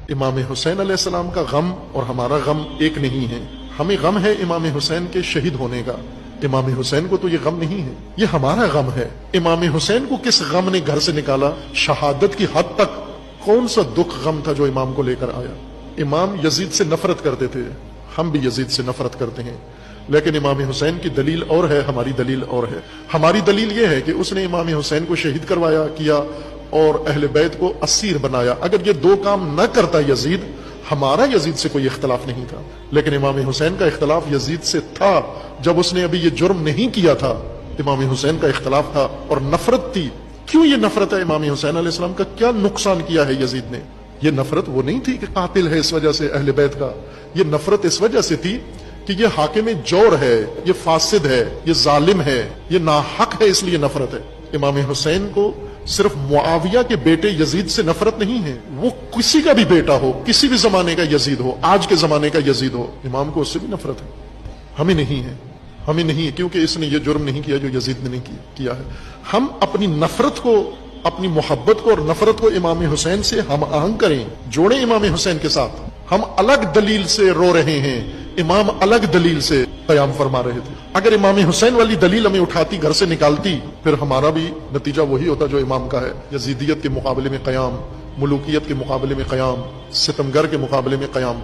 امام حسین علیہ السلام کا غم اور ہمارا غم ایک نہیں ہے. ہمیں غم ہے امام حسین کے شہید ہونے کا، امام حسین کو تو یہ غم نہیں ہے، یہ ہمارا غم ہے. امام حسین کو کس غم نے گھر سے نکالا؟ شہادت کی حد تک کون سا دکھ غم تھا جو امام کو لے کر آیا؟ امام یزید سے نفرت کرتے تھے، ہم بھی یزید سے نفرت کرتے ہیں، لیکن امام حسین کی دلیل اور ہے، ہماری دلیل اور ہے. ہماری دلیل یہ ہے کہ اس نے امام حسین کو شہید کروایا کیا اور اہل بیت کو اسیر بنایا. اگر یہ دو کام نہ کرتا یزید، ہمارا یزید سے کوئی اختلاف نہیں تھا. لیکن امام حسین کا اختلاف یزید سے تھا جب اس نے ابھی یہ جرم نہیں کیا تھا. امام حسین کا اختلاف تھا اور نفرت تھی. کیوں یہ نفرت ہے؟ امام حسین علیہ السلام کا کیا نقصان کیا ہے یزید نے؟ یہ نفرت وہ نہیں تھی کہ قاتل ہے اس وجہ سے اہل بیت کا، یہ نفرت اس وجہ سے تھی کہ یہ حاکم جور ہے، یہ فاسد ہے، یہ ظالم ہے، یہ ناحق ہے، اس لیے نفرت ہے. امام حسین کو صرف معاویہ کے بیٹے یزید سے نفرت نہیں ہے، وہ کسی کا بھی بیٹا ہو، کسی بھی زمانے کا یزید ہو، آج کے زمانے کا یزید ہو، امام کو اس سے بھی نفرت ہے. ہمیں نہیں ہے، ہمیں نہیں ہے، کیونکہ اس نے یہ جرم نہیں کیا جو یزید نے نہیں کیا ہے. ہم اپنی نفرت کو، اپنی محبت کو اور نفرت کو امام حسین سے ہم آہنگ کریں، جوڑیں امام حسین کے ساتھ. ہم الگ دلیل سے رو رہے ہیں، امام الگ دلیل سے قیام فرما رہے تھے. اگر امام حسین والی دلیل ہمیں اٹھاتی، گھر سے نکالتی، پھر ہمارا بھی نتیجہ وہی ہوتا جو امام کا ہے، یزیدیت کے مقابلے میں قیام، ملوکیت کے مقابلے میں قیام، ستمگر کے مقابلے میں قیام.